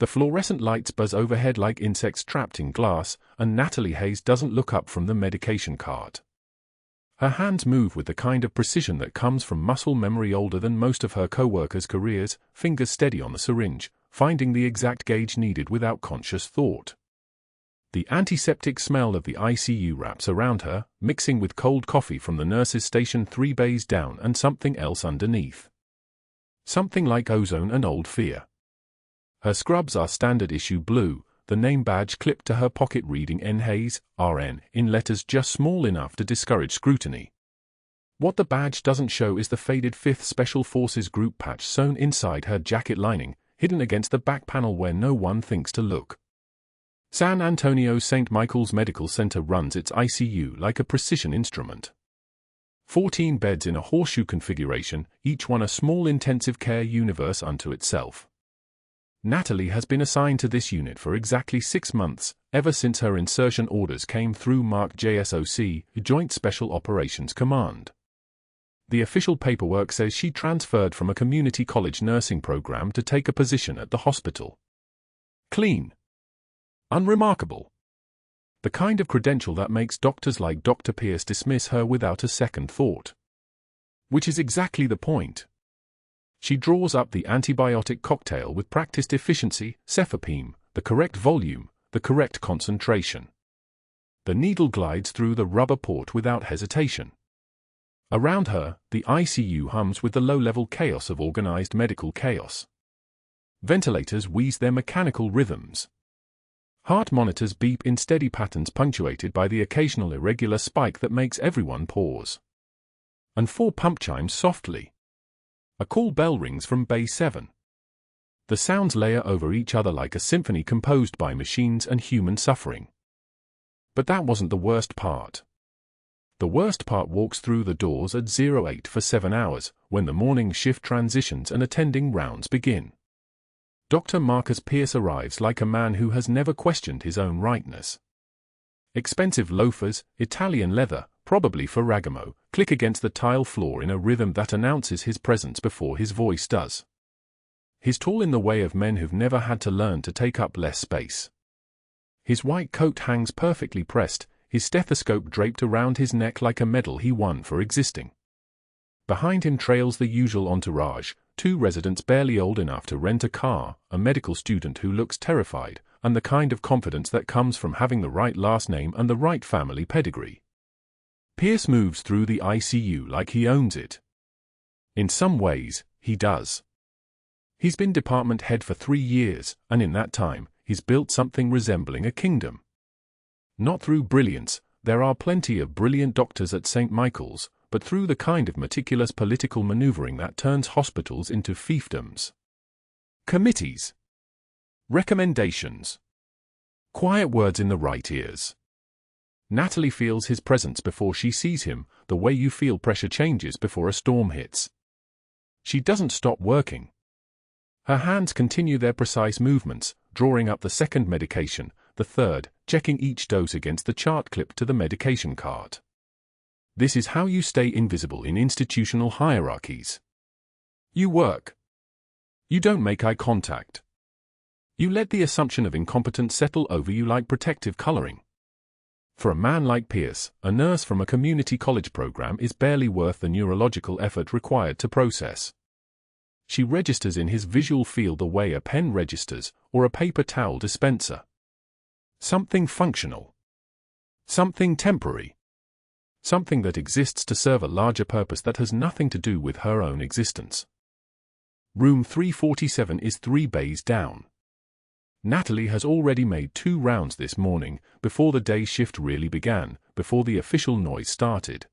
The fluorescent lights buzz overhead like insects trapped in glass, and Natalie Hayes doesn't look up from the medication cart. Her hands move with the kind of precision that comes from muscle memory older than most of her co-workers' careers, fingers steady on the syringe, finding the exact gauge needed without conscious thought. The antiseptic smell of the ICU wraps around her, mixing with cold coffee from the nurse's station 3 bays down and something else underneath. Something like ozone and old fear. Her scrubs are standard issue blue, the name badge clipped to her pocket reading N. Hayes, RN, in letters just small enough to discourage scrutiny. What the badge doesn't show is the faded 5th Special Forces group patch sewn inside her jacket lining, hidden against the back panel where no one thinks to look. San Antonio's St. Michael's Medical Center runs its ICU like a precision instrument. 14 beds in a horseshoe configuration, each one a small intensive care universe unto itself. Natalie has been assigned to this unit for exactly 6 months, ever since her insertion orders came through marked JSOC, Joint Special Operations Command. The official paperwork says she transferred from a community college nursing program to take a position at the hospital. Clean. Unremarkable. The kind of credential that makes doctors like Dr. Pierce dismiss her without a second thought. Which is exactly the point. She draws up the antibiotic cocktail with practiced efficiency, cefepime, the correct volume, the correct concentration. The needle glides through the rubber port without hesitation. Around her, the ICU hums with the low-level chaos of organized medical chaos. Ventilators wheeze their mechanical rhythms. Heart monitors beep in steady patterns punctuated by the occasional irregular spike that makes everyone pause. And 4 pump chimes softly. A call bell rings from Bay 7. The sounds layer over each other like a symphony composed by machines and human suffering. But that wasn't the worst part. The worst part walks through the doors at 08 for 7 hours, when the morning shift transitions and attending rounds begin. Dr. Marcus Pierce arrives like a man who has never questioned his own rightness. Expensive loafers, Italian leather, probably Ferragamo, click against the tile floor in a rhythm that announces his presence before his voice does. He's tall in the way of men who've never had to learn to take up less space. His white coat hangs perfectly pressed, his stethoscope draped around his neck like a medal he won for existing. Behind him trails the usual entourage, 2 residents barely old enough to rent a car, a medical student who looks terrified, and the kind of confidence that comes from having the right last name and the right family pedigree. Pierce moves through the ICU like he owns it. In some ways, he does. He's been department head for 3 years, and in that time, he's built something resembling a kingdom. Not through brilliance, there are plenty of brilliant doctors at St. Michael's, but through the kind of meticulous political maneuvering that turns hospitals into fiefdoms. Committees. Recommendations. Quiet words in the right ears. Natalie feels his presence before she sees him, the way you feel pressure changes before a storm hits. She doesn't stop working. Her hands continue their precise movements, drawing up the 2nd medication, the 3rd, checking each dose against the chart clipped to the medication cart. This is how you stay invisible in institutional hierarchies. You work. You don't make eye contact. You let the assumption of incompetence settle over you like protective coloring. For a man like Pierce, a nurse from a community college program is barely worth the neurological effort required to process. She registers in his visual field the way a pen registers, or a paper towel dispenser. Something functional. Something temporary. Something that exists to serve a larger purpose that has nothing to do with her own existence. Room 347 is 3 bays down. Natalie has already made 2 rounds this morning, before the day shift really began, before the official noise started.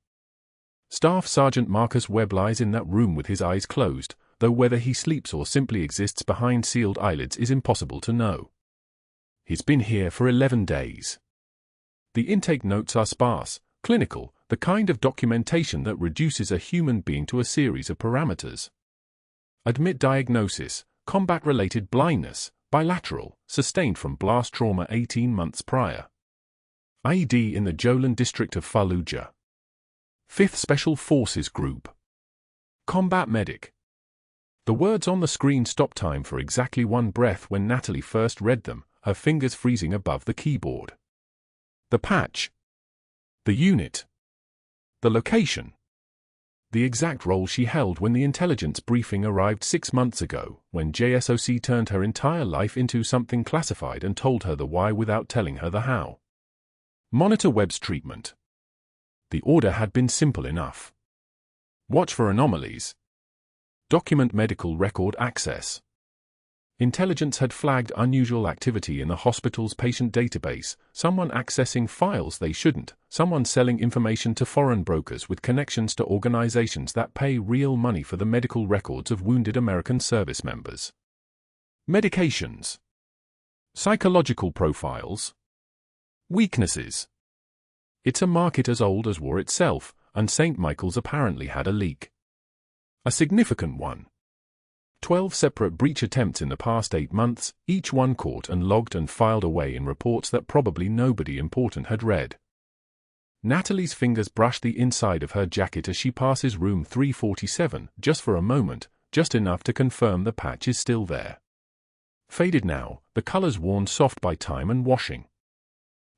Staff Sergeant Marcus Webb lies in that room with his eyes closed, though whether he sleeps or simply exists behind sealed eyelids is impossible to know. He's been here for 11 days. The intake notes are sparse, clinical, the kind of documentation that reduces a human being to a series of parameters. Admit diagnosis, combat-related blindness, bilateral, sustained from blast trauma 18 months prior. IED in the Jolan district of Fallujah. 5th Special Forces Group. Combat medic. The words on the screen stopped time for exactly one breath when Natalie first read them, her fingers freezing above the keyboard. The patch. The unit. The location. The exact role she held when the intelligence briefing arrived 6 months ago, when JSOC turned her entire life into something classified and told her the why without telling her the how. Monitor Webb's treatment. The order had been simple enough. Watch for anomalies. Document medical record access. Intelligence had flagged unusual activity in the hospital's patient database, someone accessing files they shouldn't, someone selling information to foreign brokers with connections to organizations that pay real money for the medical records of wounded American service members. Medications. Psychological profiles. Weaknesses. It's a market as old as war itself, and St. Michael's apparently had a leak. A significant one. 12 separate breach attempts in the past 8 months, each one caught and logged and filed away in reports that probably nobody important had read. Natalie's fingers brush the inside of her jacket as she passes room 347, just for a moment, just enough to confirm the patch is still there. Faded now, the colors worn soft by time and washing.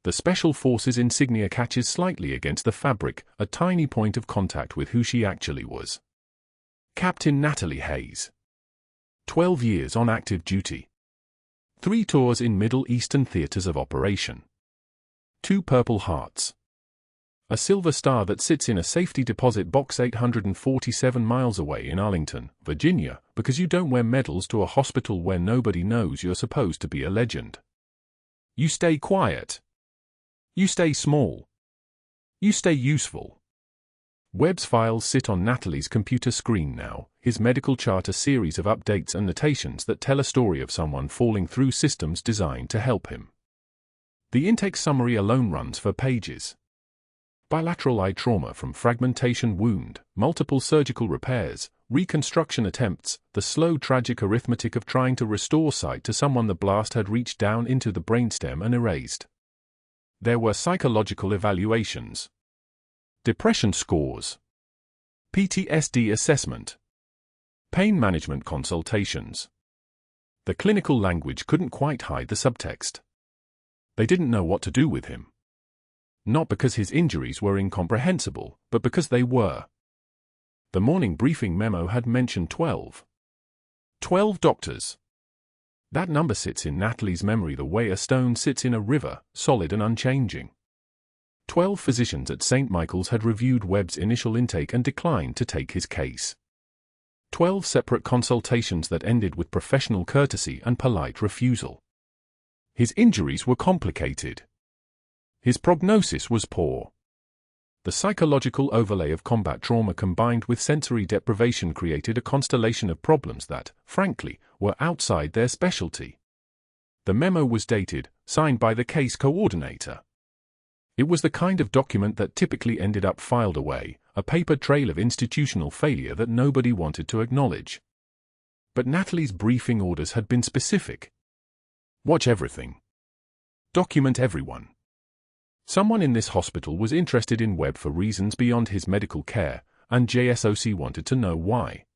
The Special Forces insignia catches slightly against the fabric, a tiny point of contact with who she actually was. Captain Natalie Hayes. 12 years on active duty. 3 tours in Middle Eastern theaters of operation. 2 Purple Hearts. A silver star that sits in a safety deposit box 847 miles away in Arlington, Virginia, because you don't wear medals to a hospital where nobody knows you're supposed to be a legend. You stay quiet. You stay small. You stay useful. Webb's files sit on Natalie's computer screen now, his medical chart a series of updates and notations that tell a story of someone falling through systems designed to help him. The intake summary alone runs for pages. Bilateral eye trauma from fragmentation wound, multiple surgical repairs, reconstruction attempts, the slow tragic arithmetic of trying to restore sight to someone the blast had reached down into the brainstem and erased. There were psychological evaluations. Depression scores. PTSD assessment. Pain management consultations. The clinical language couldn't quite hide the subtext. They didn't know what to do with him. Not because his injuries were incomprehensible, but because they were. The morning briefing memo had mentioned 12. 12 doctors. That number sits in Natalie's memory the way a stone sits in a river, solid and unchanging. 12 physicians at St. Michael's had reviewed Webb's initial intake and declined to take his case. 12 separate consultations that ended with professional courtesy and polite refusal. His injuries were complicated. His prognosis was poor. The psychological overlay of combat trauma combined with sensory deprivation created a constellation of problems that, frankly, were outside their specialty. The memo was dated, signed by the case coordinator. It was the kind of document that typically ended up filed away, a paper trail of institutional failure that nobody wanted to acknowledge. But Natalie's briefing orders had been specific. Watch everything. Document everyone. Someone in this hospital was interested in Webb for reasons beyond his medical care, and JSOC wanted to know why.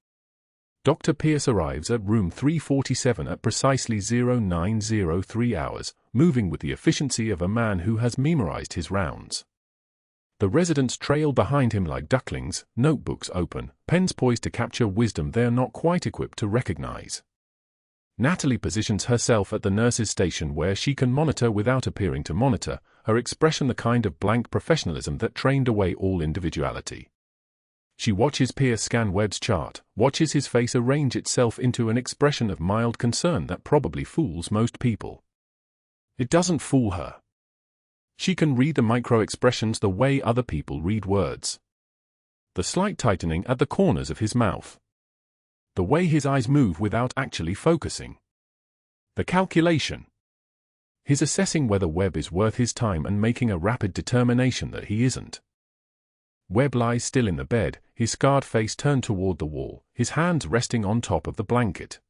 Dr. Pierce arrives at room 347 at precisely 0903 hours, moving with the efficiency of a man who has memorized his rounds. The residents trail behind him like ducklings, notebooks open, pens poised to capture wisdom they are not quite equipped to recognize. Natalie positions herself at the nurse's station where she can monitor without appearing to monitor, her expression the kind of blank professionalism that trained away all individuality. She watches Pierce scan Webb's chart, watches his face arrange itself into an expression of mild concern that probably fools most people. It doesn't fool her. She can read the micro-expressions the way other people read words. The slight tightening at the corners of his mouth. The way his eyes move without actually focusing. The calculation. His assessing whether Webb is worth his time and making a rapid determination that he isn't. Webb lies still in the bed, his scarred face turned toward the wall, his hands resting on top of the blanket.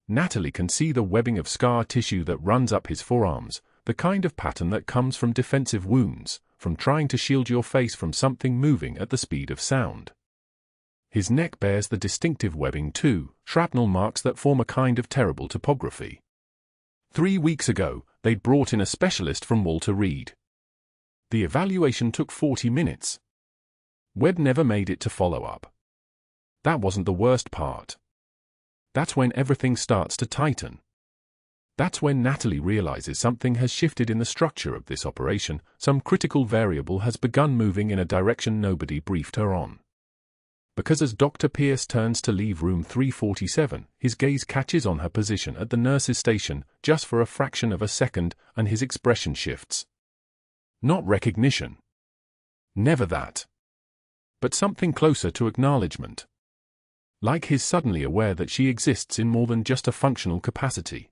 Natalie can see the webbing of scar tissue that runs up his forearms, the kind of pattern that comes from defensive wounds, from trying to shield your face from something moving at the speed of sound. His neck bears the distinctive webbing too, shrapnel marks that form a kind of terrible topography. 3 weeks ago, they'd brought in a specialist from Walter Reed. The evaluation took 40 minutes. Webb never made it to follow up. That wasn't the worst part. That's when everything starts to tighten. That's when Natalie realizes something has shifted in the structure of this operation, some critical variable has begun moving in a direction nobody briefed her on. Because as Dr. Pierce turns to leave room 347, his gaze catches on her position at the nurse's station, just for a fraction of a second, and his expression shifts. Not recognition. Never that. But something closer to acknowledgement. Like he's suddenly aware that she exists in more than just a functional capacity.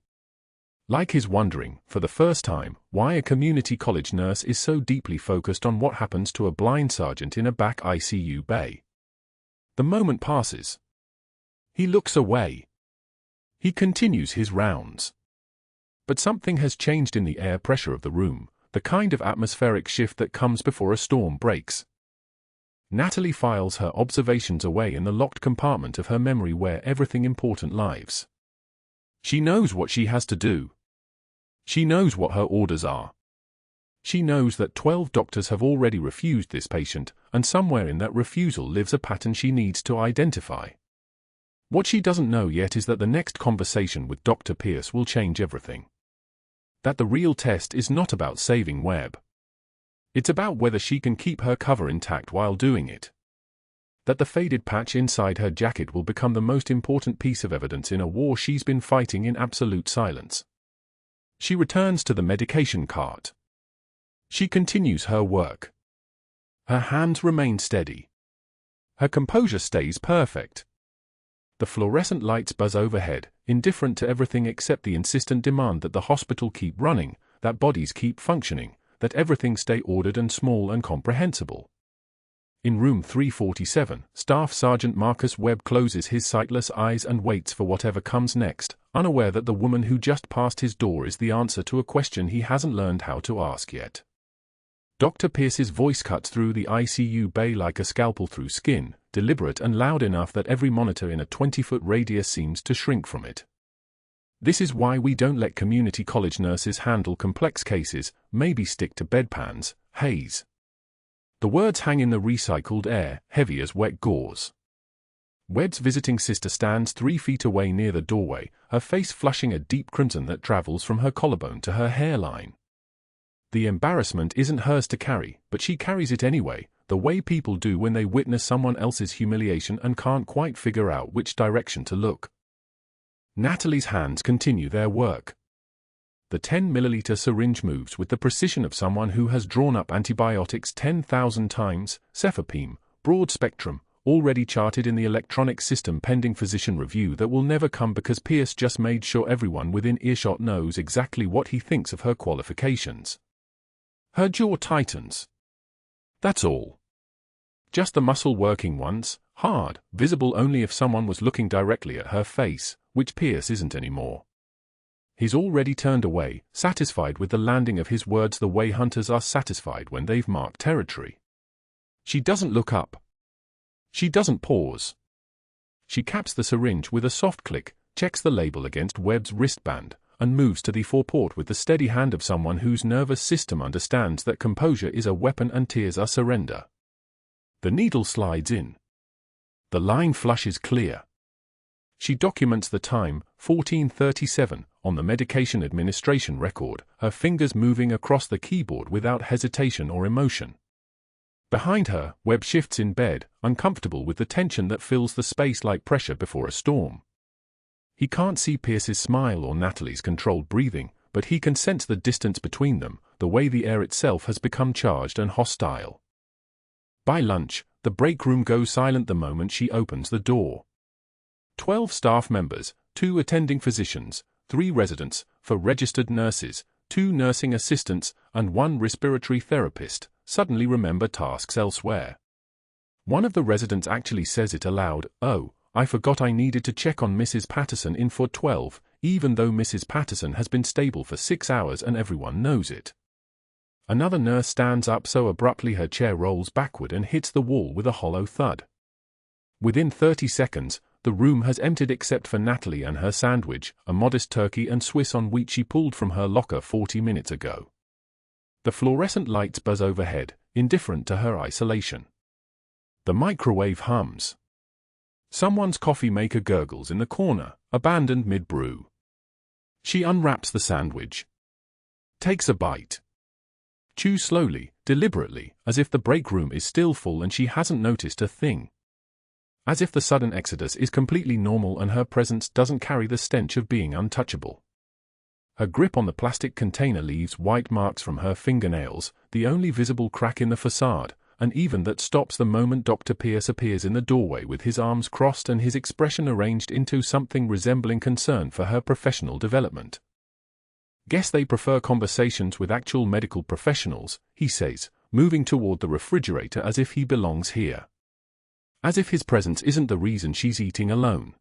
Like he's wondering, for the first time, why a community college nurse is so deeply focused on what happens to a blind sergeant in a back ICU bay. The moment passes. He looks away. He continues his rounds. But something has changed in the air pressure of the room, the kind of atmospheric shift that comes before a storm breaks. Natalie files her observations away in the locked compartment of her memory where everything important lives. She knows what she has to do. She knows what her orders are. She knows that 12 doctors have already refused this patient, and somewhere in that refusal lives a pattern she needs to identify. What she doesn't know yet is that the next conversation with Dr. Pierce will change everything. That the real test is not about saving Webb. It's about whether she can keep her cover intact while doing it. That the faded patch inside her jacket will become the most important piece of evidence in a war she's been fighting in absolute silence. She returns to the medication cart. She continues her work. Her hands remain steady. Her composure stays perfect. The fluorescent lights buzz overhead, indifferent to everything except the insistent demand that the hospital keep running, that bodies keep functioning, that everything stay ordered and small and comprehensible. In room 347, Staff Sergeant Marcus Webb closes his sightless eyes and waits for whatever comes next, unaware that the woman who just passed his door is the answer to a question he hasn't learned how to ask yet. Dr. Pierce's voice cuts through the ICU bay like a scalpel through skin, deliberate and loud enough that every monitor in a 20-foot radius seems to shrink from it. This is why we don't let community college nurses handle complex cases, maybe stick to bedpans, Hayes. The words hang in the recycled air, heavy as wet gauze. Webb's visiting sister stands 3 feet away near the doorway, her face flushing a deep crimson that travels from her collarbone to her hairline. The embarrassment isn't hers to carry, but she carries it anyway, the way people do when they witness someone else's humiliation and can't quite figure out which direction to look. Natalie's hands continue their work. The 10-milliliter syringe moves with the precision of someone who has drawn up antibiotics 10,000 times, cefepime, broad spectrum, already charted in the electronic system pending physician review that will never come because Pierce just made sure everyone within earshot knows exactly what he thinks of her qualifications. Her jaw tightens. That's all. Just the muscle working once, hard, visible only if someone was looking directly at her face, which Pierce isn't anymore. He's already turned away, satisfied with the landing of his words the way hunters are satisfied when they've marked territory. She doesn't look up. She doesn't pause. She caps the syringe with a soft click, checks the label against Webb's wristband, and moves to the foreport with the steady hand of someone whose nervous system understands that composure is a weapon and tears are surrender. The needle slides in. The line flushes clear. She documents the time, 14:37, on the medication administration record, her fingers moving across the keyboard without hesitation or emotion. Behind her, Webb shifts in bed, uncomfortable with the tension that fills the space like pressure before a storm. He can't see Pierce's smile or Natalie's controlled breathing, but he can sense the distance between them, the way the air itself has become charged and hostile. By lunch, the break room goes silent the moment she opens the door. 12 staff members, 2 attending physicians, 3 residents, 4 registered nurses, 2 nursing assistants, and 1 respiratory therapist, suddenly remember tasks elsewhere. One of the residents actually says it aloud, "Oh, I forgot I needed to check on Mrs. Patterson in 412, even though Mrs. Patterson has been stable for 6 hours and everyone knows it." Another nurse stands up so abruptly her chair rolls backward and hits the wall with a hollow thud. Within 30 seconds, the room has emptied except for Natalie and her sandwich, a modest turkey and Swiss on wheat she pulled from her locker 40 minutes ago. The fluorescent lights buzz overhead, indifferent to her isolation. The microwave hums. Someone's coffee maker gurgles in the corner, abandoned mid-brew. She unwraps the sandwich. Takes a bite. Chews slowly, deliberately, as if the break room is still full and she hasn't noticed a thing. As if the sudden exodus is completely normal and her presence doesn't carry the stench of being untouchable. Her grip on the plastic container leaves white marks from her fingernails, the only visible crack in the facade, and even that stops the moment Dr. Pierce appears in the doorway with his arms crossed and his expression arranged into something resembling concern for her professional development. "Guess they prefer conversations with actual medical professionals," he says, moving toward the refrigerator as if he belongs here. As if his presence isn't the reason she's eating alone.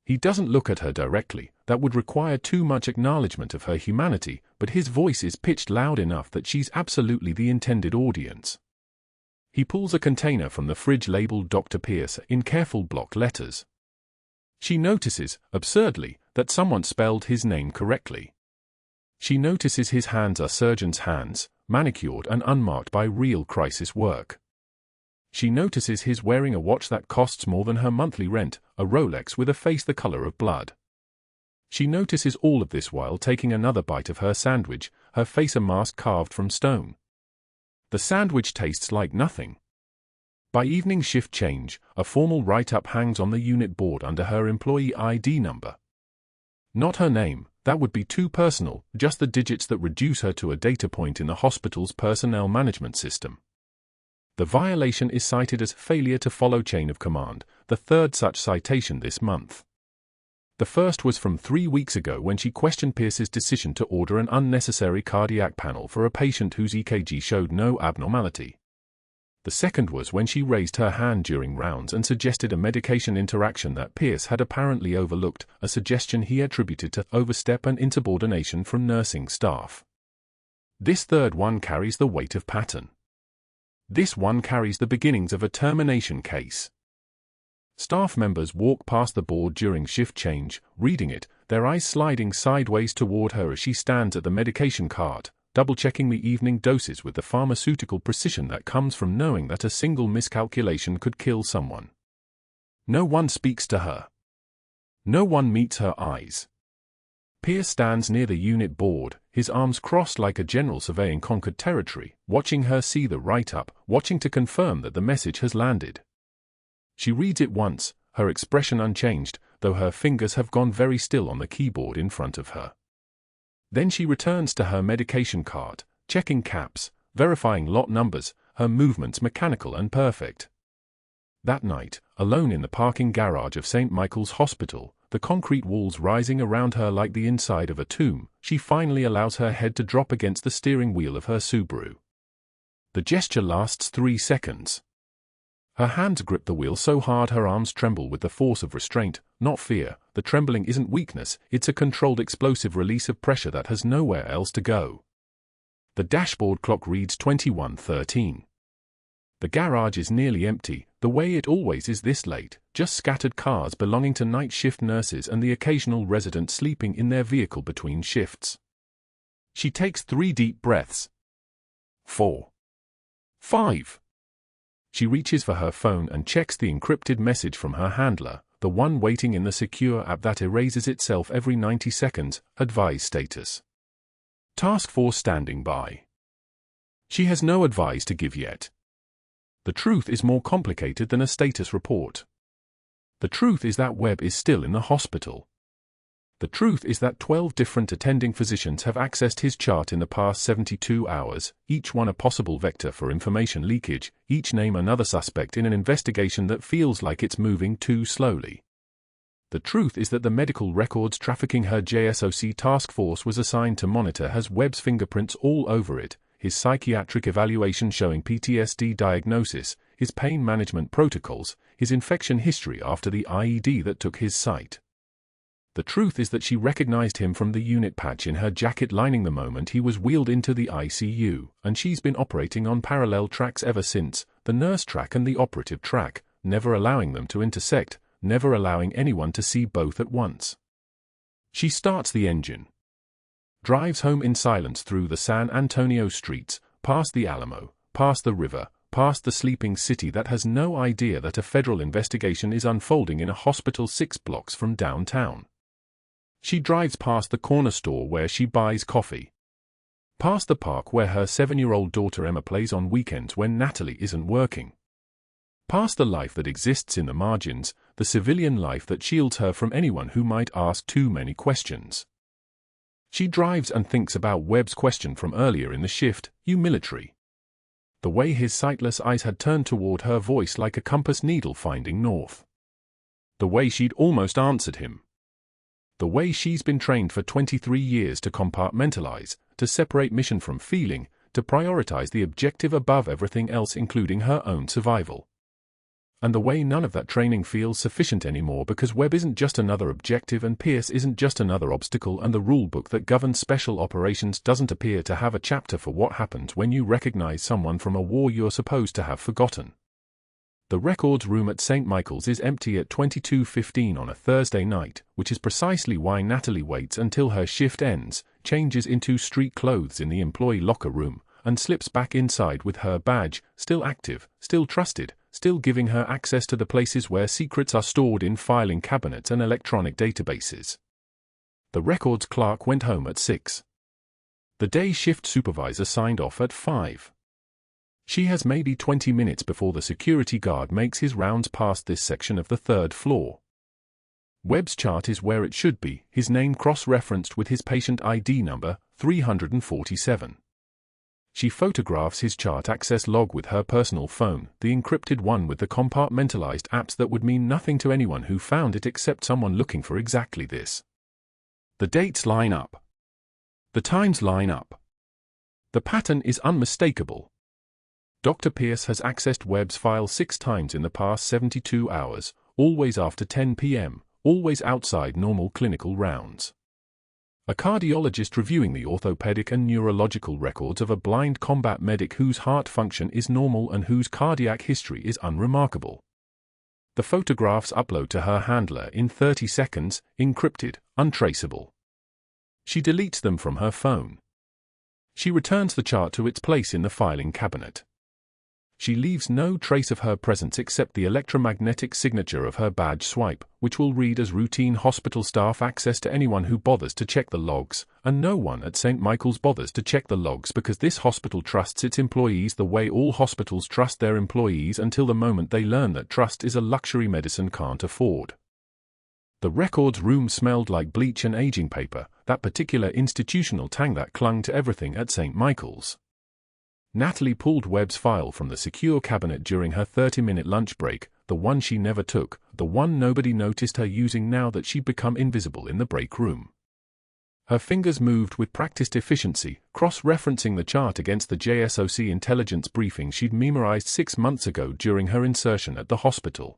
He doesn't look at her directly, that would require too much acknowledgement of her humanity, but his voice is pitched loud enough that she's absolutely the intended audience. He pulls a container from the fridge labeled Dr. Pierce in careful block letters. She notices, absurdly, that someone spelled his name correctly. She notices his hands are surgeon's hands, manicured and unmarked by real crisis work. She notices he's wearing a watch that costs more than her monthly rent, a Rolex with a face the color of blood. She notices all of this while taking another bite of her sandwich, her face a mask carved from stone. The sandwich tastes like nothing. By evening shift change, a formal write-up hangs on the unit board under her employee ID number. Not her name, that would be too personal, just the digits that reduce her to a data point in the hospital's personnel management system. The violation is cited as failure to follow chain of command, the third such citation this month. The first was from 3 weeks ago when she questioned Pierce's decision to order an unnecessary cardiac panel for a patient whose EKG showed no abnormality. The second was when she raised her hand during rounds and suggested a medication interaction that Pierce had apparently overlooked, a suggestion he attributed to overstep and insubordination from nursing staff. This third one carries the weight of pattern. This one carries the beginnings of a termination case. Staff members walk past the board during shift change, reading it, their eyes sliding sideways toward her as she stands at the medication cart, double-checking the evening doses with the pharmaceutical precision that comes from knowing that a single miscalculation could kill someone. No one speaks to her. No one meets her eyes. Pierce stands near the unit board, his arms crossed like a general surveying conquered territory, watching her see the write-up, watching to confirm that the message has landed. She reads it once, her expression unchanged, though her fingers have gone very still on the keyboard in front of her. Then she returns to her medication cart, checking caps, verifying lot numbers, her movements mechanical and perfect. That night, alone in the parking garage of St. Michael's Hospital, the concrete walls rising around her like the inside of a tomb, she finally allows her head to drop against the steering wheel of her Subaru. The gesture lasts 3 seconds. Her hands grip the wheel so hard her arms tremble with the force of restraint, not fear. The trembling isn't weakness, it's a controlled explosive release of pressure that has nowhere else to go. The dashboard clock reads 21:13. The garage is nearly empty, the way it always is this late, just scattered cars belonging to night shift nurses and the occasional resident sleeping in their vehicle between shifts. She takes 3 deep breaths. 4. 5. She reaches for her phone and checks the encrypted message from her handler, the one waiting in the secure app that erases itself every 90 seconds, advise status. Task force standing by. She has no advice to give yet. The truth is more complicated than a status report. The truth is that Webb is still in the hospital. The truth is that 12 different attending physicians have accessed his chart in the past 72 hours, each one a possible vector for information leakage, each name another suspect in an investigation that feels like it's moving too slowly. The truth is that the medical records trafficking her JSOC task force was assigned to monitor has Webb's fingerprints all over it, his psychiatric evaluation showing PTSD diagnosis, his pain management protocols, his infection history after the IED that took his sight. The truth is that she recognized him from the unit patch in her jacket lining the moment he was wheeled into the ICU, and she's been operating on parallel tracks ever since, the nurse track and the operative track, never allowing them to intersect, never allowing anyone to see both at once. She starts the engine. Drives home in silence through the San Antonio streets, past the Alamo, past the river, past the sleeping city that has no idea that a federal investigation is unfolding in a hospital 6 blocks from downtown. She drives past the corner store where she buys coffee. Past the park where her 7-year-old daughter Emma plays on weekends when Natalie isn't working. Past the life that exists in the margins, the civilian life that shields her from anyone who might ask too many questions. She drives and thinks about Webb's question from earlier in the shift, "You military?" The way his sightless eyes had turned toward her voice like a compass needle finding north. The way she'd almost answered him. The way she's been trained for 23 years to compartmentalize, to separate mission from feeling, to prioritize the objective above everything else including her own survival. And the way none of that training feels sufficient anymore because Webb isn't just another objective and Pierce isn't just another obstacle and the rulebook that governs special operations doesn't appear to have a chapter for what happens when you recognize someone from a war you're supposed to have forgotten. The records room at St. Michael's is empty at 22:15 on a Thursday night, which is precisely why Natalie waits until her shift ends, changes into street clothes in the employee locker room, and slips back inside with her badge, still active, still trusted, still giving her access to the places where secrets are stored in filing cabinets and electronic databases. The records clerk went home at 6. The day shift supervisor signed off at 5. She has maybe 20 minutes before the security guard makes his rounds past this section of the 3rd floor. Webb's chart is where it should be, his name cross-referenced with his patient ID number, 347. She photographs his chart access log with her personal phone, the encrypted one with the compartmentalized apps that would mean nothing to anyone who found it except someone looking for exactly this. The dates line up. The times line up. The pattern is unmistakable. Dr. Pierce has accessed Webb's file 6 times in the past 72 hours, always after 10 p.m., always outside normal clinical rounds. A cardiologist reviewing the orthopedic and neurological records of a blind combat medic whose heart function is normal and whose cardiac history is unremarkable. The photographs upload to her handler in 30 seconds, encrypted, untraceable. She deletes them from her phone. She returns the chart to its place in the filing cabinet. She leaves no trace of her presence except the electromagnetic signature of her badge swipe, which will read as routine hospital staff access to anyone who bothers to check the logs, and no one at St. Michael's bothers to check the logs because this hospital trusts its employees the way all hospitals trust their employees until the moment they learn that trust is a luxury medicine can't afford. The records room smelled like bleach and aging paper, that particular institutional tang that clung to everything at St. Michael's. Natalie pulled Webb's file from the secure cabinet during her 30-minute lunch break, the one she never took, the one nobody noticed her using now that she'd become invisible in the break room. Her fingers moved with practiced efficiency, cross-referencing the chart against the JSOC intelligence briefing she'd memorized 6 months ago during her insertion at the hospital.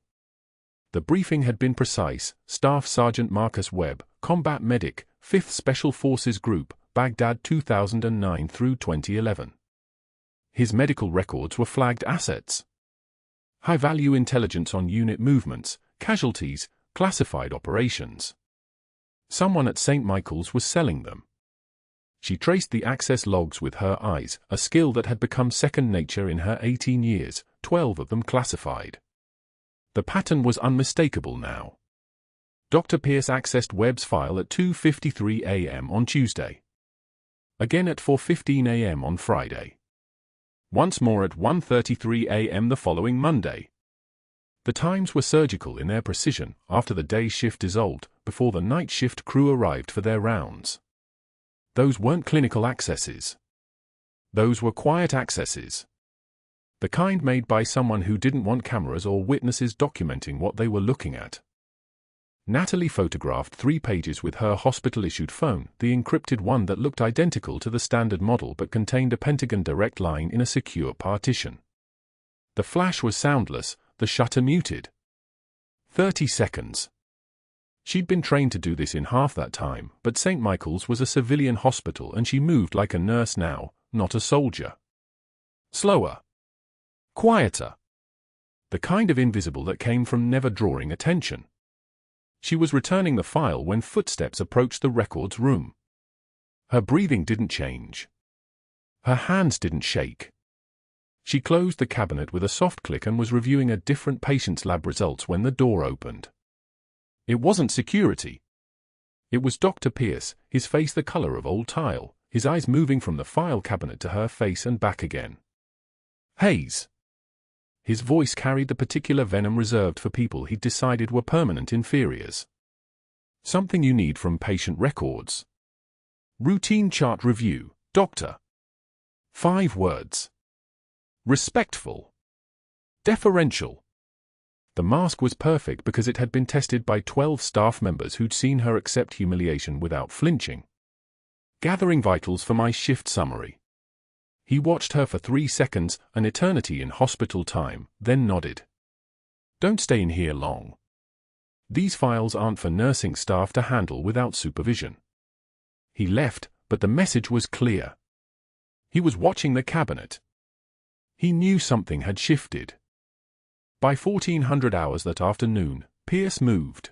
The briefing had been precise: Staff Sergeant Marcus Webb, Combat Medic, 5th Special Forces Group, Baghdad 2009 through 2011. His medical records were flagged assets. High-value intelligence on unit movements, casualties, classified operations. Someone at St. Michael's was selling them. She traced the access logs with her eyes, a skill that had become second nature in her 18 years, 12 of them classified. The pattern was unmistakable now. Dr. Pierce accessed Webb's file at 2:53 a.m. on Tuesday. Again at 4:15 a.m. on Friday. Once more at 1:33 a.m. the following Monday. The times were surgical in their precision after the day shift dissolved, before the night shift crew arrived for their rounds. Those weren't clinical accesses. Those were quiet accesses. The kind made by someone who didn't want cameras or witnesses documenting what they were looking at. Natalie photographed 3 pages with her hospital-issued phone, the encrypted one that looked identical to the standard model but contained a Pentagon direct line in a secure partition. The flash was soundless, the shutter muted. 30 seconds. She'd been trained to do this in half that time, but St. Michael's was a civilian hospital and she moved like a nurse now, not a soldier. Slower. Quieter. The kind of invisible that came from never drawing attention. She was returning the file when footsteps approached the records room. Her breathing didn't change. Her hands didn't shake. She closed the cabinet with a soft click and was reviewing a different patient's lab results when the door opened. It wasn't security. It was Dr. Pierce, his face the color of old tile, his eyes moving from the file cabinet to her face and back again. Hayes. His voice carried the particular venom reserved for people he'd decided were permanent inferiors. Something you need from patient records. Routine chart review, doctor. 5 words. Respectful. Deferential. The mask was perfect because it had been tested by 12 staff members who'd seen her accept humiliation without flinching. Gathering vitals for my shift summary. He watched her for 3 seconds, an eternity in hospital time, then nodded. Don't stay in here long. These files aren't for nursing staff to handle without supervision. He left, but the message was clear. He was watching the cabinet. He knew something had shifted. By 1400 hours that afternoon, Pierce moved.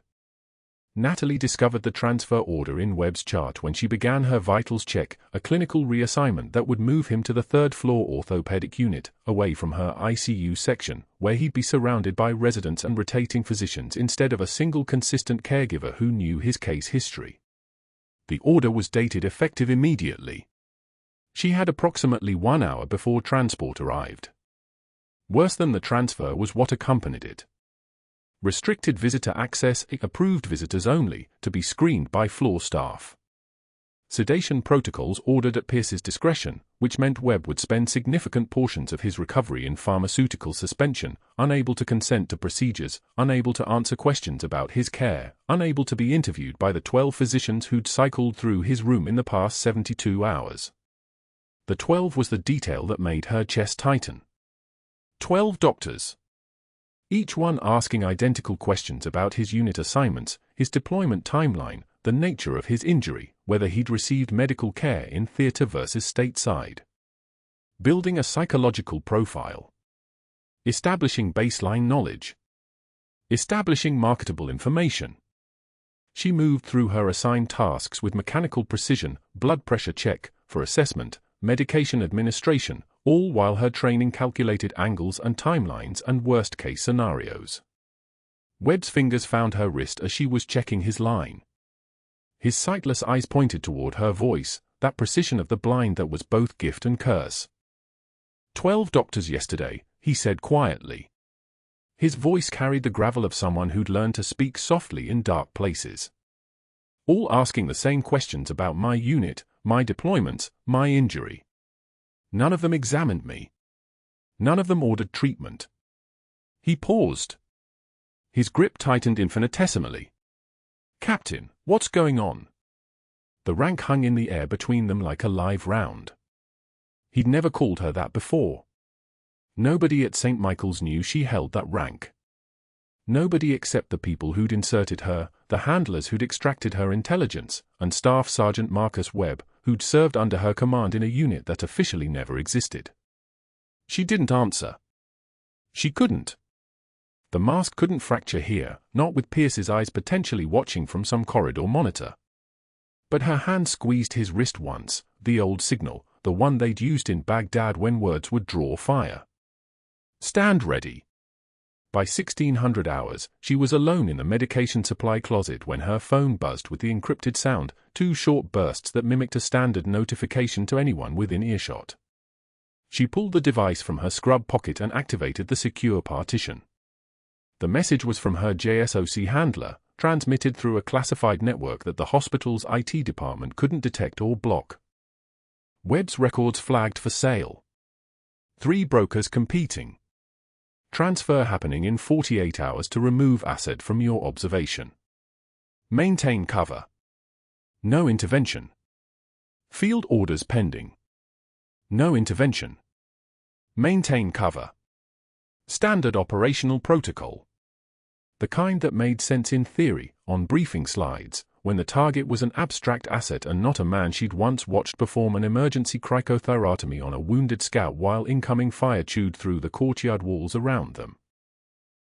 Natalie discovered the transfer order in Webb's chart when she began her vitals check, a clinical reassignment that would move him to the 3rd floor orthopedic unit, away from her ICU section, where he'd be surrounded by residents and rotating physicians instead of a single consistent caregiver who knew his case history. The order was dated effective immediately. She had approximately 1 hour before transport arrived. Worse than the transfer was what accompanied it. Restricted visitor access, approved visitors only, to be screened by floor staff. Sedation protocols ordered at Pierce's discretion, which meant Webb would spend significant portions of his recovery in pharmaceutical suspension, unable to consent to procedures, unable to answer questions about his care, unable to be interviewed by the 12 physicians who'd cycled through his room in the past 72 hours. The 12 was the detail that made her chest tighten. 12 doctors. Each one asking identical questions about his unit assignments, his deployment timeline, the nature of his injury, whether he'd received medical care in theater versus stateside. Building a psychological profile. Establishing baseline knowledge. Establishing marketable information. She moved through her assigned tasks with mechanical precision, blood pressure check, for assessment, medication administration, all while her training calculated angles and timelines and worst-case scenarios. Webb's fingers found her wrist as she was checking his line. His sightless eyes pointed toward her voice, that precision of the blind that was both gift and curse. 12 doctors yesterday, he said quietly. His voice carried the gravel of someone who'd learned to speak softly in dark places. All asking the same questions about my unit, my deployments, my injury. None of them examined me. None of them ordered treatment. He paused. His grip tightened infinitesimally. Captain, what's going on? The rank hung in the air between them like a live round. He'd never called her that before. Nobody at St. Michael's knew she held that rank. Nobody except the people who'd inserted her, the handlers who'd extracted her intelligence, and Staff Sergeant Marcus Webb, who'd served under her command in a unit that officially never existed. She didn't answer. She couldn't. The mask couldn't fracture here, not with Pierce's eyes potentially watching from some corridor monitor. But her hand squeezed his wrist once, the old signal, the one they'd used in Baghdad when words would draw fire. Stand ready. By 1600 hours, she was alone in the medication supply closet when her phone buzzed with the encrypted sound, 2 short bursts that mimicked a standard notification to anyone within earshot. She pulled the device from her scrub pocket and activated the secure partition. The message was from her JSOC handler, transmitted through a classified network that the hospital's IT department couldn't detect or block. Webb's records flagged for sale. 3 brokers competing. Transfer happening in 48 hours to remove asset from your observation. Maintain cover. No intervention. Field orders pending. No intervention. Maintain cover. Standard operational protocol. The kind that made sense in theory, on briefing slides, when the target was an abstract asset and not a man she'd once watched perform an emergency cricothyrotomy on a wounded scout while incoming fire chewed through the courtyard walls around them.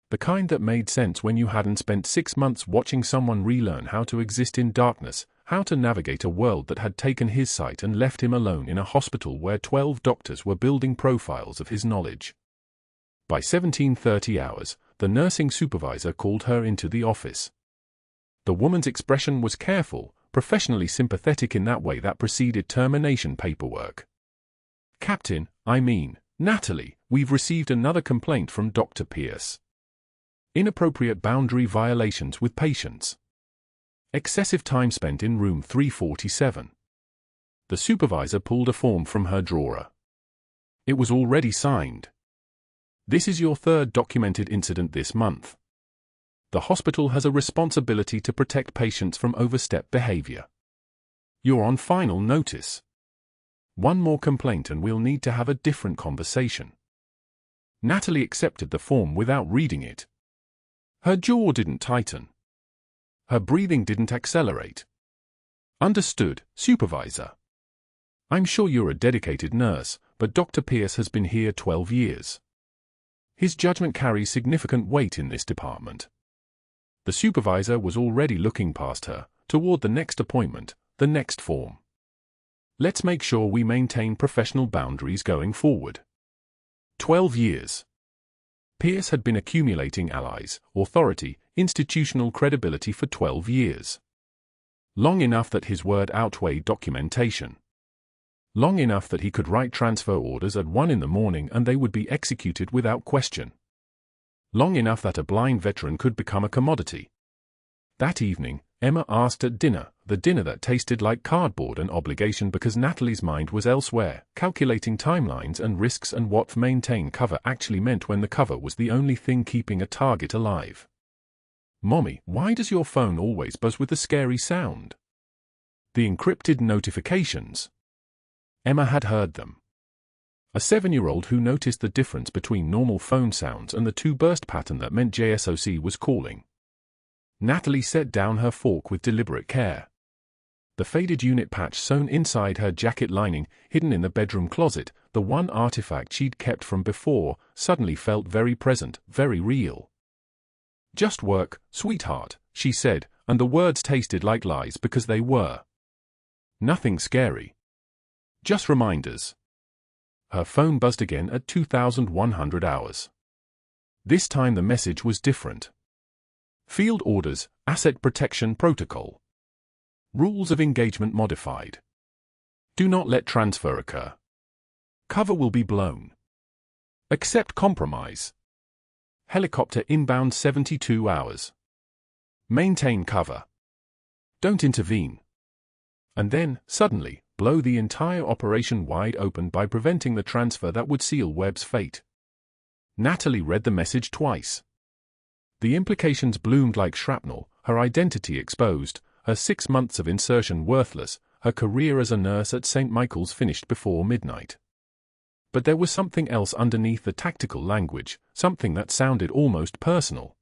The kind that made sense when you hadn't spent 6 months watching someone relearn how to exist in darkness, how to navigate a world that had taken his sight and left him alone in a hospital where 12 doctors were building profiles of his knowledge. By 17:30 hours, the nursing supervisor called her into the office. The woman's expression was careful, professionally sympathetic in that way that preceded termination paperwork. "Captain, Natalie, we've received another complaint from Dr. Pierce. Inappropriate boundary violations with patients. Excessive time spent in room 347. The supervisor pulled a form from her drawer. It was already signed. "This is your third documented incident this month. The hospital has a responsibility to protect patients from overstep behavior. You're on final notice. One more complaint and we'll need to have a different conversation." Natalie accepted the form without reading it. Her jaw didn't tighten. Her breathing didn't accelerate. "Understood, supervisor. I'm sure you're a dedicated nurse, but Dr. Pierce has been here 12 years. His judgment carries significant weight in this department." The supervisor was already looking past her, toward the next appointment, the next form. "Let's make sure we maintain professional boundaries going forward." 12 years. Pierce had been accumulating allies, authority, institutional credibility for 12 years. Long enough that his word outweighed documentation. Long enough that he could write transfer orders at 1 in the morning and they would be executed without question. Long enough that a blind veteran could become a commodity. That evening, Emma asked at dinner, the dinner that tasted like cardboard, an obligation because Natalie's mind was elsewhere, calculating timelines and risks and what maintain cover actually meant when the cover was the only thing keeping a target alive. "Mommy, why does your phone always buzz with a scary sound?" The encrypted notifications. Emma had heard them. A 7-year-old who noticed the difference between normal phone sounds and the two-burst pattern that meant JSOC was calling. Natalie set down her fork with deliberate care. The faded unit patch sewn inside her jacket lining, hidden in the bedroom closet, the one artifact she'd kept from before, suddenly felt very present, very real. "Just work, sweetheart," she said, and the words tasted like lies because they were. Nothing scary. Just reminders. Her phone buzzed again at 2100 hours. This time the message was different. "Field orders, asset protection protocol. Rules of engagement modified. Do not let transfer occur. Cover will be blown. Accept compromise. Helicopter inbound 72 hours. Maintain cover. Don't intervene." And then, suddenly, blow the entire operation wide open by preventing the transfer that would seal Webb's fate. Natalie read the message twice. The implications bloomed like shrapnel, her identity exposed, her 6 months of insertion worthless, her career as a nurse at St. Michael's finished before midnight. But there was something else underneath the tactical language, something that sounded almost personal.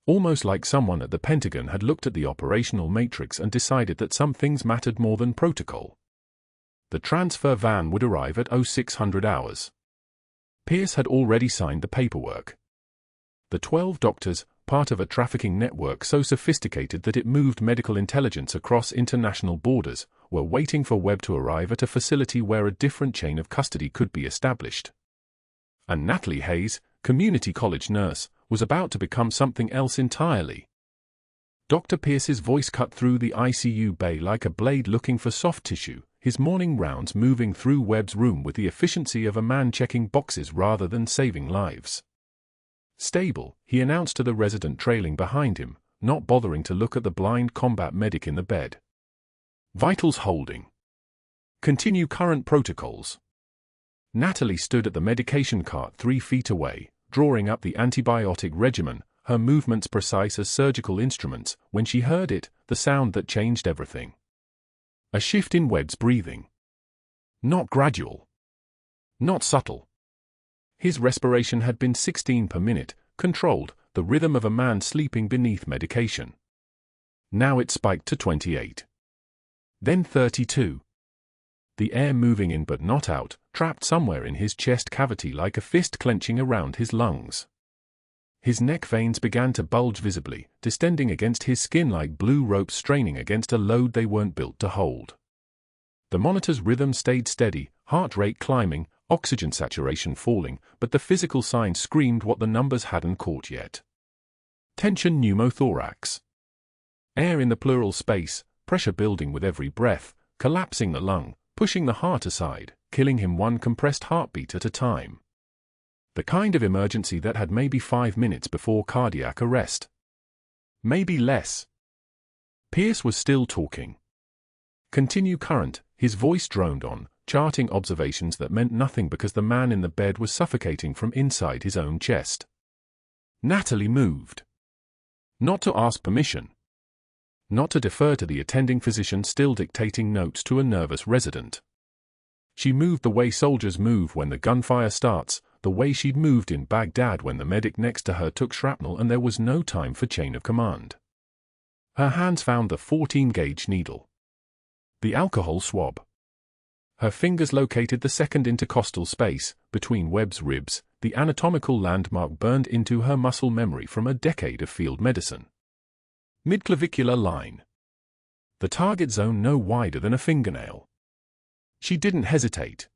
Almost like someone at the Pentagon had looked at the operational matrix and decided that some things mattered more than protocol. The transfer van would arrive at 0600 hours. Pierce had already signed the paperwork. The 12 doctors, part of a trafficking network so sophisticated that it moved medical intelligence across international borders, were waiting for Webb to arrive at a facility where a different chain of custody could be established. And Natalie Hayes, community college nurse, was about to become something else entirely. Dr. Pierce's voice cut through the ICU bay like a blade looking for soft tissue, his morning rounds moving through Webb's room with the efficiency of a man checking boxes rather than saving lives. "Stable," he announced to the resident trailing behind him, not bothering to look at the blind combat medic in the bed. "Vitals holding. Continue current protocols." Natalie stood at the medication cart 3 feet away, drawing up the antibiotic regimen, her movements precise as surgical instruments, when she heard it, the sound that changed everything. A shift in Webb's breathing. Not gradual. Not subtle. His respiration had been 16 per minute, controlled, the rhythm of a man sleeping beneath medication. Now it spiked to 28. Then 32. The air moving in but not out, trapped somewhere in his chest cavity like a fist clenching around his lungs. His neck veins began to bulge visibly, distending against his skin like blue ropes straining against a load they weren't built to hold. The monitor's rhythm stayed steady, heart rate climbing, oxygen saturation falling, but the physical signs screamed what the numbers hadn't caught yet. Tension pneumothorax. Air in the pleural space, pressure building with every breath, collapsing the lung, pushing the heart aside, killing him one compressed heartbeat at a time. The kind of emergency that had maybe 5 minutes before cardiac arrest. Maybe less. Pierce was still talking. Continue current, his voice droned on, charting observations that meant nothing because the man in the bed was suffocating from inside his own chest. Natalie moved. Not to ask permission. Not to defer to the attending physician still dictating notes to a nervous resident. She moved the way soldiers move when the gunfire starts, the way she'd moved in Baghdad when the medic next to her took shrapnel and there was no time for chain of command. Her hands found the 14-gauge needle. The alcohol swab. Her fingers located the second intercostal space, between Webb's ribs, the anatomical landmark burned into her muscle memory from a decade of field medicine. Midclavicular line. The target zone no wider than a fingernail. She didn't hesitate.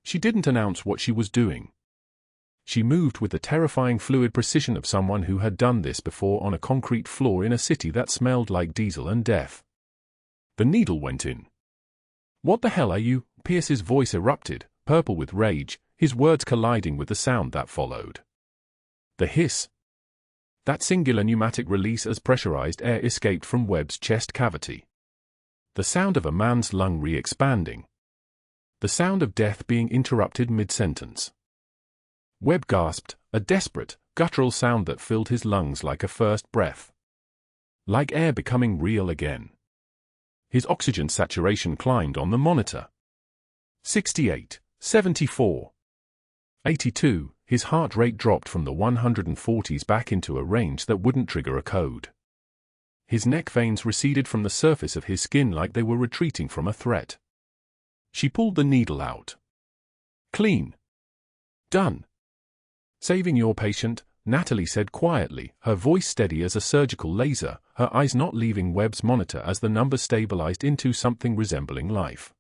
She didn't announce what she was doing. She moved with the terrifying fluid precision of someone who had done this before on a concrete floor in a city that smelled like diesel and death. The needle went in. "What the hell are you?" Pierce's voice erupted, purple with rage, his words colliding with the sound that followed. The hiss. That singular pneumatic release as pressurized air escaped from Webb's chest cavity. The sound of a man's lung re-expanding. The sound of death being interrupted mid-sentence. Webb gasped, a desperate, guttural sound that filled his lungs like a first breath. Like air becoming real again. His oxygen saturation climbed on the monitor. 68, 74, 82, his heart rate dropped from the 140s back into a range that wouldn't trigger a code. His neck veins receded from the surface of his skin like they were retreating from a threat. She pulled the needle out. Clean. Done. Saving your patient, Natalie said quietly, her voice steady as a surgical laser, her eyes not leaving Webb's monitor as the number stabilized into something resembling life.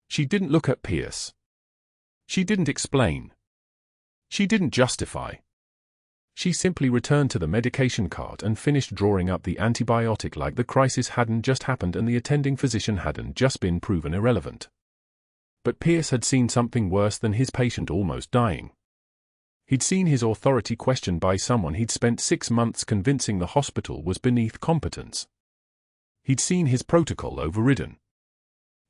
She didn't look at Pierce. She didn't explain. She didn't justify. She simply returned to the medication cart and finished drawing up the antibiotic like the crisis hadn't just happened and the attending physician hadn't just been proven irrelevant. But Pierce had seen something worse than his patient almost dying. He'd seen his authority questioned by someone he'd spent 6 months convincing the hospital was beneath competence. He'd seen his protocol overridden.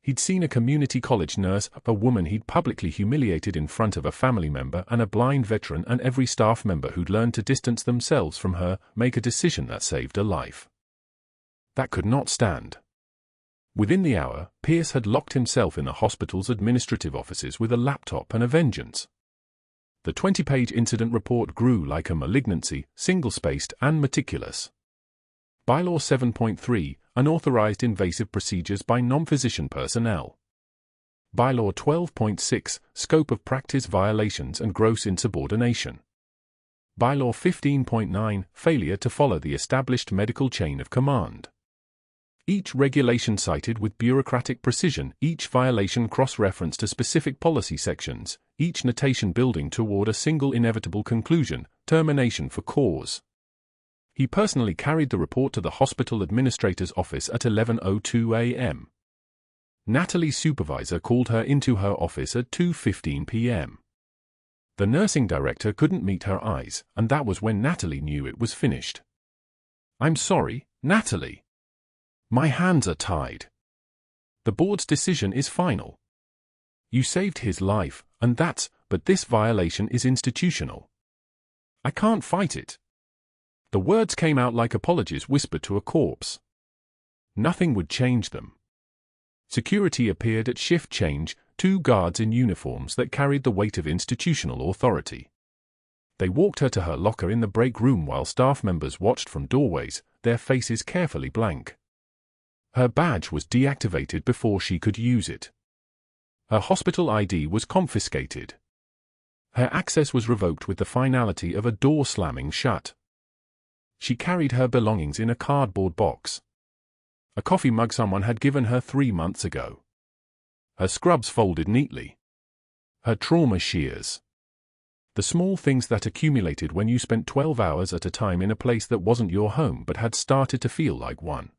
He'd seen a community college nurse, a woman he'd publicly humiliated in front of a family member and a blind veteran and every staff member who'd learned to distance themselves from her, make a decision that saved a life. That could not stand. Within the hour, Pierce had locked himself in the hospital's administrative offices with a laptop and a vengeance. The 20-page incident report grew like a malignancy, single-spaced and meticulous. Bylaw 7.3, Unauthorized invasive procedures by non-physician personnel. Bylaw 12.6, Scope of practice violations and gross insubordination. Bylaw 15.9, Failure to follow the established medical chain of command. Each regulation cited with bureaucratic precision, each violation cross-referenced to specific policy sections, each notation building toward a single inevitable conclusion, termination for cause. He personally carried the report to the hospital administrator's office at 11:02 a.m. Natalie's supervisor called her into her office at 2:15 p.m. The nursing director couldn't meet her eyes, and that was when Natalie knew it was finished. "I'm sorry, Natalie. My hands are tied. The board's decision is final. You saved his life, but this violation is institutional. I can't fight it." The words came out like apologies whispered to a corpse. Nothing would change them. Security appeared at shift change, 2 guards in uniforms that carried the weight of institutional authority. They walked her to her locker in the break room while staff members watched from doorways, their faces carefully blank. Her badge was deactivated before she could use it. Her hospital ID was confiscated. Her access was revoked with the finality of a door slamming shut. She carried her belongings in a cardboard box. A coffee mug someone had given her 3 months ago. Her scrubs folded neatly. Her trauma shears. The small things that accumulated when you spent 12 hours at a time in a place that wasn't your home but had started to feel like one.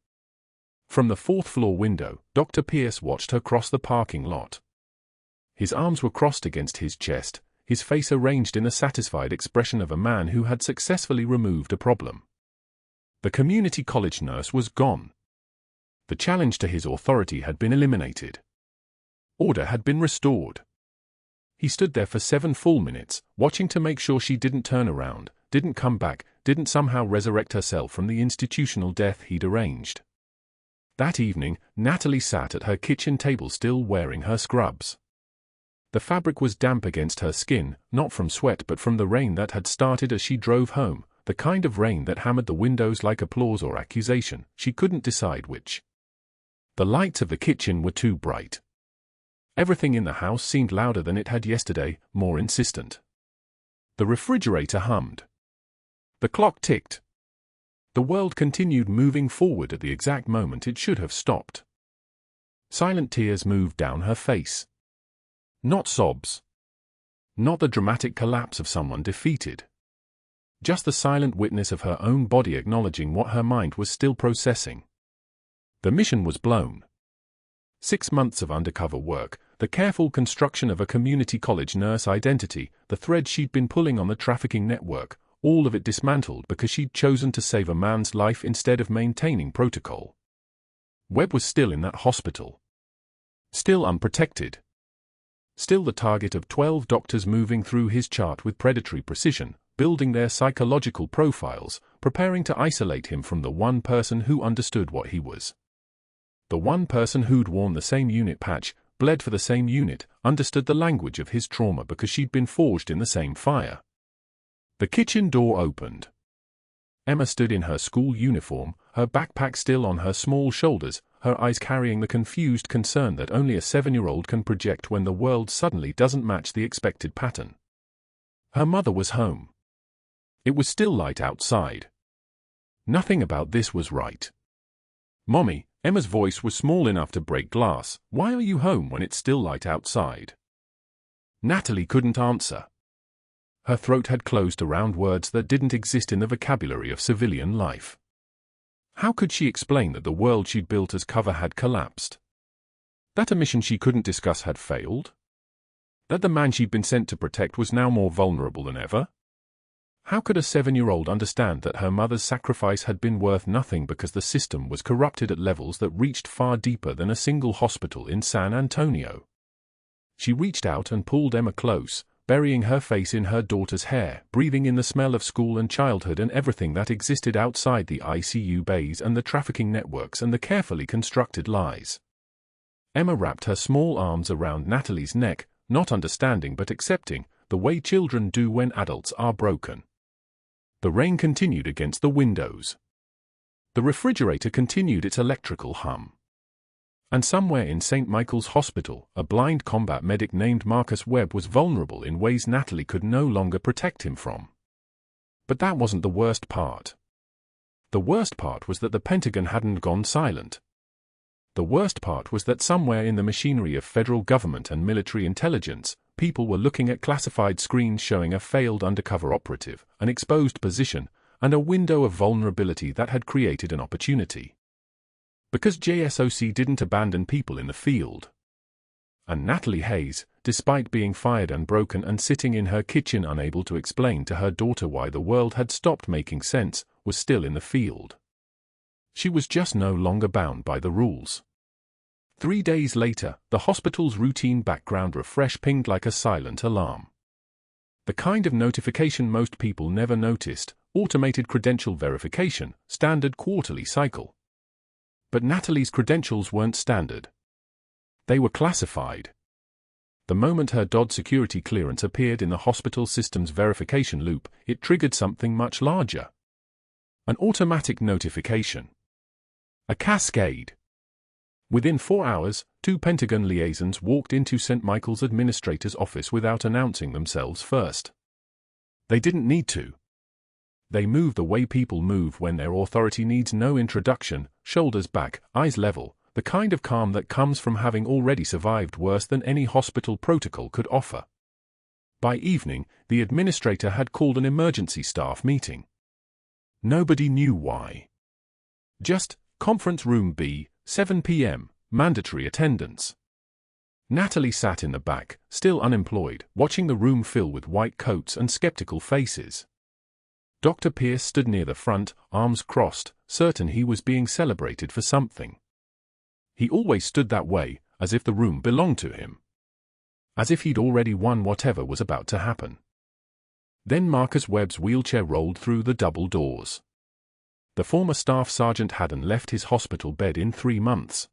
From the 4th-floor window, Dr. Pierce watched her cross the parking lot. His arms were crossed against his chest, his face arranged in a satisfied expression of a man who had successfully removed a problem. The community college nurse was gone. The challenge to his authority had been eliminated. Order had been restored. He stood there for 7 full minutes, watching to make sure she didn't turn around, didn't come back, didn't somehow resurrect herself from the institutional death he'd arranged. That evening, Natalie sat at her kitchen table still wearing her scrubs. The fabric was damp against her skin, not from sweat but from the rain that had started as she drove home, the kind of rain that hammered the windows like applause or accusation. She couldn't decide which. The lights of the kitchen were too bright. Everything in the house seemed louder than it had yesterday, more insistent. The refrigerator hummed. The clock ticked. The world continued moving forward at the exact moment it should have stopped. Silent tears moved down her face. Not sobs. Not the dramatic collapse of someone defeated. Just the silent witness of her own body acknowledging what her mind was still processing. The mission was blown. 6 months of undercover work, the careful construction of a community college nurse identity, the thread she'd been pulling on the trafficking network, all of it dismantled because she'd chosen to save a man's life instead of maintaining protocol. Webb was still in that hospital. Still unprotected. Still the target of 12 doctors moving through his chart with predatory precision, building their psychological profiles, preparing to isolate him from the one person who understood what he was. The one person who'd worn the same unit patch, bled for the same unit, understood the language of his trauma because she'd been forged in the same fire. The kitchen door opened. Emma stood in her school uniform, her backpack still on her small shoulders, her eyes carrying the confused concern that only a 7-year-old can project when the world suddenly doesn't match the expected pattern. Her mother was home. It was still light outside. Nothing about this was right. "Mommy," Emma's voice was small enough to break glass, "why are you home when it's still light outside?" Natalie couldn't answer. Her throat had closed around words that didn't exist in the vocabulary of civilian life. How could she explain that the world she'd built as cover had collapsed? That a mission she couldn't discuss had failed? That the man she'd been sent to protect was now more vulnerable than ever? How could a 7-year-old understand that her mother's sacrifice had been worth nothing because the system was corrupted at levels that reached far deeper than a single hospital in San Antonio? She reached out and pulled Emma close, burying her face in her daughter's hair, breathing in the smell of school and childhood and everything that existed outside the ICU bays and the trafficking networks and the carefully constructed lies. Emma wrapped her small arms around Natalie's neck, not understanding but accepting, the way children do when adults are broken. The rain continued against the windows. The refrigerator continued its electrical hum. And somewhere in St. Michael's Hospital, a blind combat medic named Marcus Webb was vulnerable in ways Natalie could no longer protect him from. But that wasn't the worst part. The worst part was that the Pentagon hadn't gone silent. The worst part was that somewhere in the machinery of federal government and military intelligence, people were looking at classified screens showing a failed undercover operative, an exposed position, and a window of vulnerability that had created an opportunity. Because JSOC didn't abandon people in the field. And Natalie Hayes, despite being fired and broken and sitting in her kitchen unable to explain to her daughter why the world had stopped making sense, was still in the field. She was just no longer bound by the rules. 3 days later, the hospital's routine background refresh pinged like a silent alarm. The kind of notification most people never noticed, automated credential verification, standard quarterly cycle. But Natalie's credentials weren't standard. They were classified. The moment her DOD security clearance appeared in the hospital system's verification loop, it triggered something much larger. An automatic notification. A cascade. Within 4 hours, 2 Pentagon liaisons walked into St. Michael's administrator's office without announcing themselves first. They didn't need to. They move the way people move when their authority needs no introduction, shoulders back, eyes level, the kind of calm that comes from having already survived worse than any hospital protocol could offer. By evening, the administrator had called an emergency staff meeting. Nobody knew why. Just, conference room B, 7 p.m., mandatory attendance. Natalie sat in the back, still unemployed, watching the room fill with white coats and skeptical faces. Dr. Pierce stood near the front, arms crossed, certain he was being celebrated for something. He always stood that way, as if the room belonged to him. As if he'd already won whatever was about to happen. Then Marcus Webb's wheelchair rolled through the double doors. The former staff sergeant hadn't left his hospital bed in 3 months.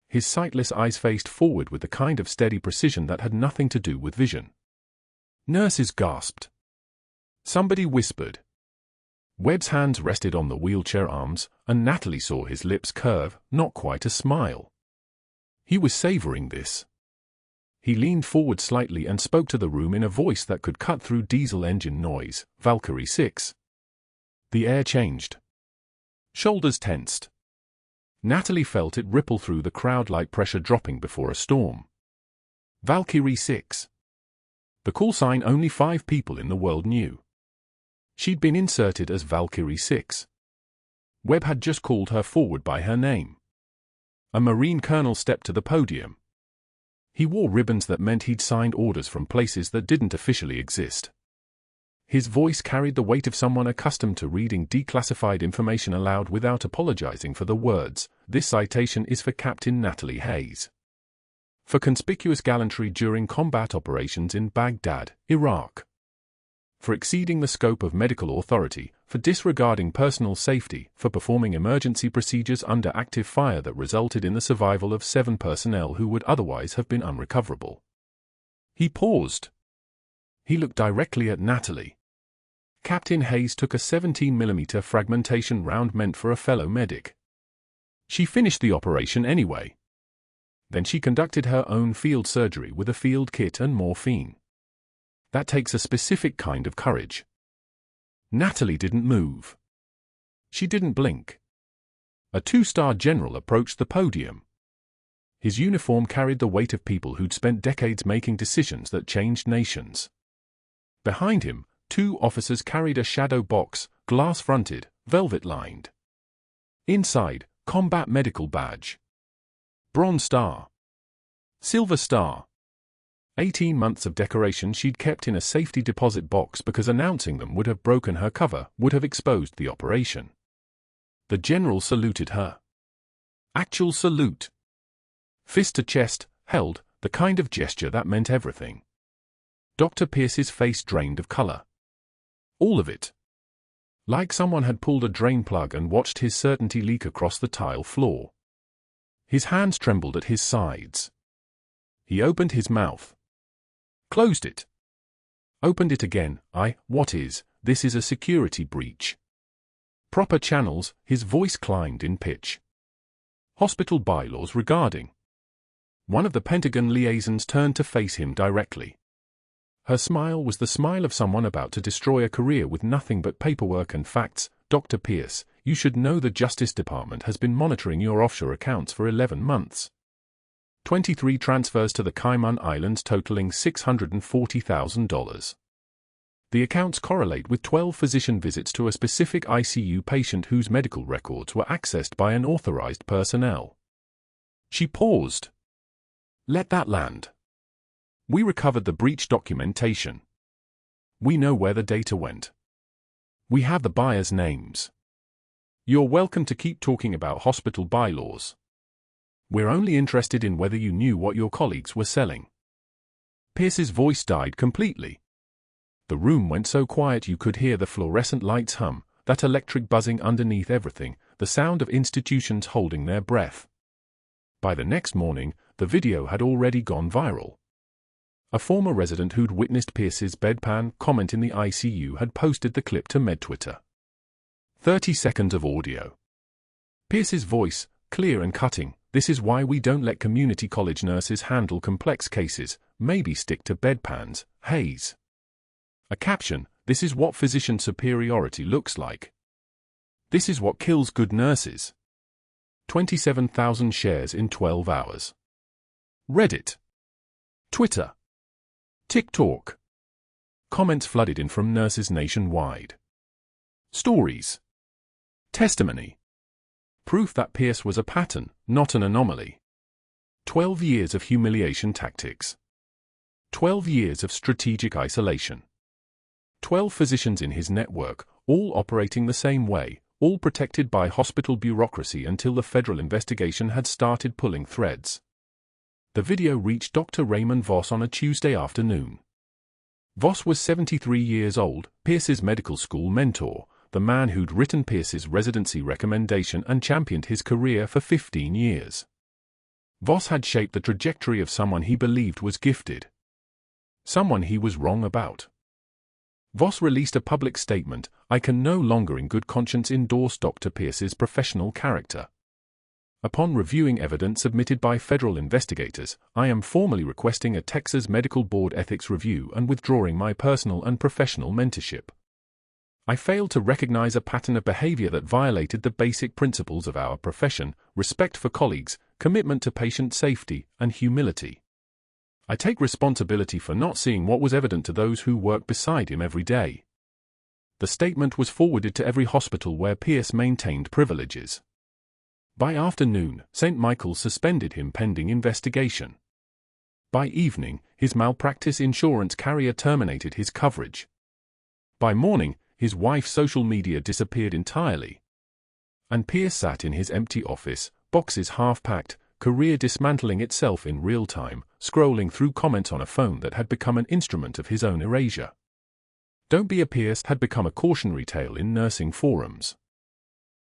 His sightless eyes faced forward with the kind of steady precision that had nothing to do with vision. Nurses gasped. Somebody whispered. Webb's hands rested on the wheelchair arms, and Natalie saw his lips curve, not quite a smile. He was savoring this. He leaned forward slightly and spoke to the room in a voice that could cut through diesel engine noise. Valkyrie 6. The air changed. Shoulders tensed. Natalie felt it ripple through the crowd like pressure dropping before a storm. Valkyrie 6. The call sign only 5 people in the world knew. She'd been inserted as Valkyrie 6. Webb had just called her forward by her name. A Marine colonel stepped to the podium. He wore ribbons that meant he'd signed orders from places that didn't officially exist. His voice carried the weight of someone accustomed to reading declassified information aloud without apologizing for the words. This citation is for Captain Natalie Hayes. For conspicuous gallantry during combat operations in Baghdad, Iraq. For exceeding the scope of medical authority, for disregarding personal safety, for performing emergency procedures under active fire that resulted in the survival of 7 personnel who would otherwise have been unrecoverable. He paused. He looked directly at Natalie. Captain Hayes took a 17mm fragmentation round meant for a fellow medic. She finished the operation anyway. Then she conducted her own field surgery with a field kit and morphine. That takes a specific kind of courage. Natalie didn't move. She didn't blink. A 2-star general approached the podium. His uniform carried the weight of people who'd spent decades making decisions that changed nations. Behind him, 2 officers carried a shadow box, glass-fronted, velvet-lined. Inside, Combat Medical Badge. Bronze Star. Silver Star. 18 months of decoration she'd kept in a safety deposit box because announcing them would have broken her cover, would have exposed the operation. The general saluted her. Actual salute. Fist to chest, held, the kind of gesture that meant everything. Dr. Pierce's face drained of color. All of it. Like someone had pulled a drain plug and watched his certainty leak across the tile floor. His hands trembled at his sides. He opened his mouth. Closed it. Opened it again. This is a security breach. Proper channels, his voice climbed in pitch. Hospital bylaws regarding. One of the Pentagon liaisons turned to face him directly. Her smile was the smile of someone about to destroy a career with nothing but paperwork and facts. Dr. Pierce, you should know the Justice Department has been monitoring your offshore accounts for 11 months. 23 transfers to the Cayman Islands totaling $640,000. The accounts correlate with 12 physician visits to a specific ICU patient whose medical records were accessed by unauthorized personnel. She paused. Let that land. We recovered the breach documentation. We know where the data went. We have the buyers' names. You're welcome to keep talking about hospital bylaws. We're only interested in whether you knew what your colleagues were selling. Pierce's voice died completely. The room went so quiet you could hear the fluorescent lights hum, that electric buzzing underneath everything, the sound of institutions holding their breath. By the next morning, the video had already gone viral. A former resident who'd witnessed Pierce's bedpan comment in the ICU had posted the clip to MedTwitter. 30 seconds of audio. Pierce's voice, Clear and cutting, this is why we don't let community college nurses handle complex cases, maybe stick to bedpans, Hayes. A caption, this is what physician superiority looks like. This is what kills good nurses. 27,000 shares in 12 hours. Reddit. Twitter. TikTok. Comments flooded in from nurses nationwide. Stories. Testimony. Proof that Pierce was a pattern, not an anomaly. 12 years of humiliation tactics. 12 years of strategic isolation. 12 physicians in his network, all operating the same way, all protected by hospital bureaucracy until the federal investigation had started pulling threads. The video reached Dr. Raymond Voss on a Tuesday afternoon. Voss was 73 years old, Pierce's medical school mentor, the man who'd written Pierce's residency recommendation and championed his career for 15 years. Voss had shaped the trajectory of someone he believed was gifted. Someone he was wrong about. Voss released a public statement, I can no longer in good conscience endorse Dr. Pierce's professional character. Upon reviewing evidence submitted by federal investigators, I am formally requesting a Texas Medical Board ethics review and withdrawing my personal and professional mentorship. I failed to recognize a pattern of behavior that violated the basic principles of our profession, respect for colleagues, commitment to patient safety, and humility. I take responsibility for not seeing what was evident to those who work beside him every day. The statement was forwarded to every hospital where Pierce maintained privileges. By afternoon, St. Michael's suspended him pending investigation. By evening, his malpractice insurance carrier terminated his coverage. By morning, his wife's social media disappeared entirely. And Pierce sat in his empty office, boxes half-packed, career dismantling itself in real time, scrolling through comments on a phone that had become an instrument of his own erasure. Don't be a Pierce had become a cautionary tale in nursing forums.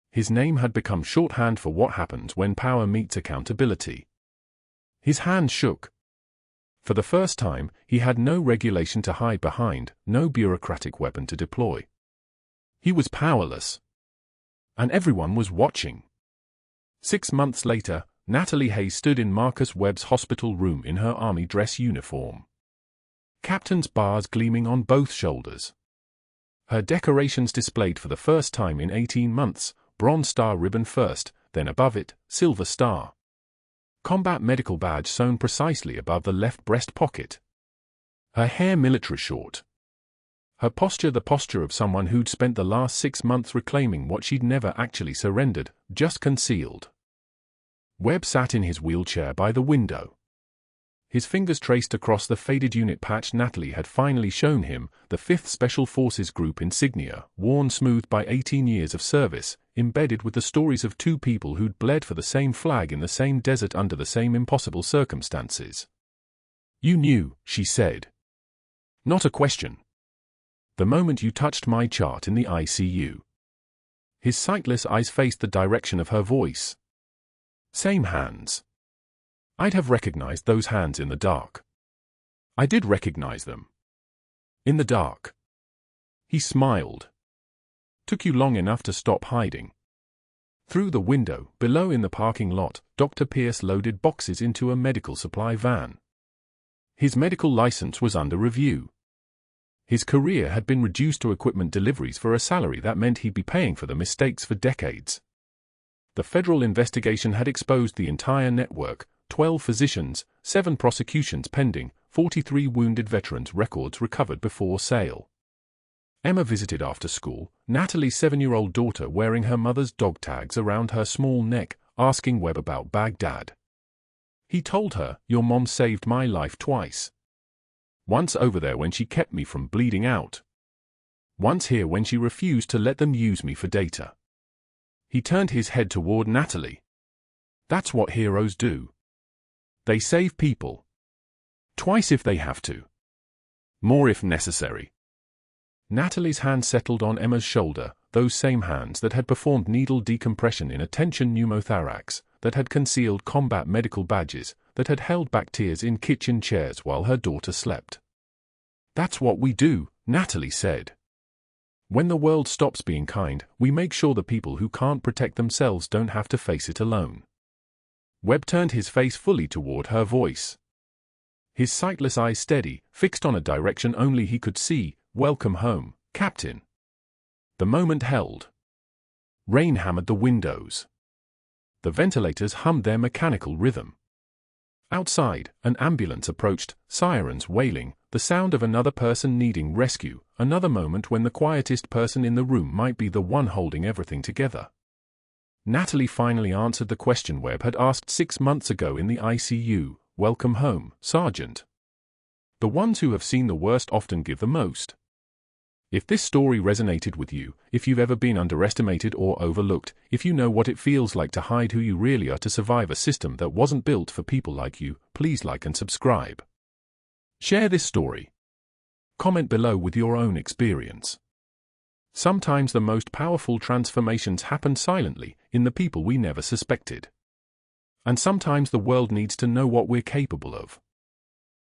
His name had become shorthand for what happens when power meets accountability. His hand shook. For the first time, he had no regulation to hide behind, no bureaucratic weapon to deploy. He was powerless. And everyone was watching. 6 months later, Natalie Hayes stood in Marcus Webb's hospital room in her army dress uniform. Captain's bars gleaming on both shoulders. Her decorations displayed for the first time in 18 months, Bronze Star ribbon first, then above it, Silver Star. Combat medical badge sewn precisely above the left breast pocket. Her hair military short. Her posture the posture of someone who'd spent the last 6 months reclaiming what she'd never actually surrendered, just concealed. Webb sat in his wheelchair by the window. His fingers traced across the faded unit patch Natalie had finally shown him, the 5th Special Forces Group insignia, worn smooth by 18 years of service, embedded with the stories of 2 people who'd bled for the same flag in the same desert under the same impossible circumstances. You knew, she said. Not a question. The moment you touched my chart in the ICU. His sightless eyes faced the direction of her voice. Same hands. I'd have recognized those hands in the dark. I did recognize them. In the dark. He smiled. Took you long enough to stop hiding. Through the window, below in the parking lot, Dr. Pierce loaded boxes into a medical supply van. His medical license was under review. His career had been reduced to equipment deliveries for a salary that meant he'd be paying for the mistakes for decades. The federal investigation had exposed the entire network, 12 physicians, 7 prosecutions pending, 43 wounded veterans' records recovered before sale. Emma visited after school, Natalie's 7-year-old daughter wearing her mother's dog tags around her small neck, asking Webb about Baghdad. He told her, your mom saved my life twice. Once over there when she kept me from bleeding out. Once here when she refused to let them use me for data. He turned his head toward Natalie. That's what heroes do. They save people. Twice if they have to. More if necessary. Natalie's hand settled on Emma's shoulder, those same hands that had performed needle decompression in a tension pneumothorax, that had concealed combat medical badges, that had held back tears in kitchen chairs while her daughter slept. That's what we do, Natalie said. When the world stops being kind, we make sure the people who can't protect themselves don't have to face it alone. Webb turned his face fully toward her voice. His sightless eyes steady, fixed on a direction only he could see. "Welcome home, Captain." The moment held. Rain hammered the windows. The ventilators hummed their mechanical rhythm. Outside, an ambulance approached, sirens wailing, the sound of another person needing rescue, another moment when the quietest person in the room might be the one holding everything together. Natalie finally answered the question Webb had asked 6 months ago in the ICU. "Welcome home, Sergeant." The ones who have seen the worst often give the most. If this story resonated with you, if you've ever been underestimated or overlooked, if you know what it feels like to hide who you really are to survive a system that wasn't built for people like you, please like and subscribe. Share this story. Comment below with your own experience. Sometimes the most powerful transformations happen silently, in the people we never suspected. And sometimes the world needs to know what we're capable of.